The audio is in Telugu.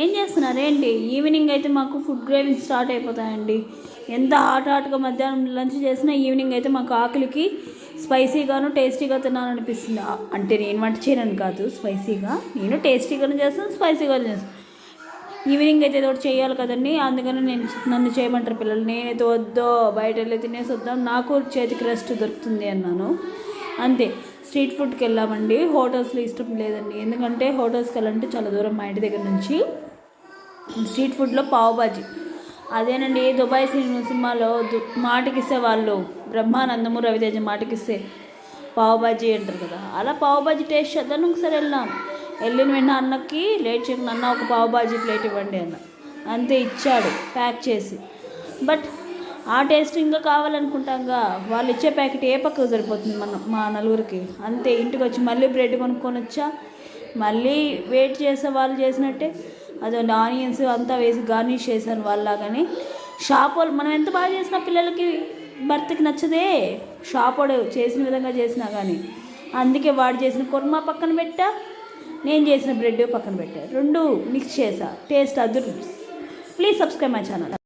ఏం చేస్తున్నారేంటి? ఈవినింగ్ అయితే మాకు ఫుడ్ క్రేవింగ్ స్టార్ట్ అయిపోతాయండి. ఎంత హాట్గా మధ్యాహ్నం లంచ్ చేసినా ఈవినింగ్ అయితే మాకు ఆకలికి స్పైసీగాను టేస్టీగా తినాలనిపిస్తుంది. అంటే నేను వంట చేయను కాదు, స్పైసీగా నేను టేస్టీగానే చేస్తాను, స్పైసీగానే చేస్తాను. ఈవినింగ్ అయితే ఏదో ఒకటి చేయాలి కదండి, అందుకని నన్ను చేయమంటారు పిల్లలు. నేనైతే వద్దో బయట వెళ్ళి తినేసి వద్దాం, నాకు చేతికి రెస్ట్ దొరుకుతుంది అన్నాను. అంతే. స్ట్రీట్ ఫుడ్కి వెళ్ళామండి. హోటల్స్లో ఇష్టం లేదండి, ఎందుకంటే హోటల్స్కి వెళ్ళాలంటే చాలా దూరం మా ఇంటి దగ్గర నుంచి. స్ట్రీట్ ఫుడ్లో పావ్ బాజీ అదేనండి, దుబాయ్ సినిమాలో మాటకిస్తే వాళ్ళు బ్రహ్మానందము రవితేజ మాటకిస్తే పావ్ బాజీ అంటారు కదా, అలా పావ్ బాజీ టేస్ట్ చేద్దాం ఒకసారి వెళ్ళిన వెంటనే అన్నకి లేట్ చేయకుండా అన్న ఒక పావ్ బాజీ ప్లేట్ ఇవ్వండి అన్న. అంతే, ఇచ్చాడు ప్యాక్ చేసి. బట్ ఆ టేస్ట్ ఇంకా కావాలనుకుంటాంగా, వాళ్ళు ఇచ్చే ప్యాకెట్ ఏ పక్కకు సరిపోతుంది మా నలుగురికి. అంతే, ఇంటికి వచ్చి మళ్ళీ బ్రెడ్ కొనుక్కొని వచ్చా, మళ్ళీ వెయిట్ చేసే వాళ్ళు చేసినట్టే అదో ఆనియన్స్ అంతా వేసి గార్నిష్ చేశాను వాళ్ళలాగానే. షాప్ వాళ్ళు మనం ఎంత బాగా చేసినా పిల్లలకి భర్తకి నచ్చదే, షాప్ వాడు చేసిన విధంగా చేసినా కానీ. అందుకే వాడు చేసిన కుర్మా పక్కన పెట్టా, నేను చేసిన బ్రెడ్ పక్కన పెట్టా, రెండు మిక్స్ చేసా. టేస్ట్ అదురు. Please subscribe my channel.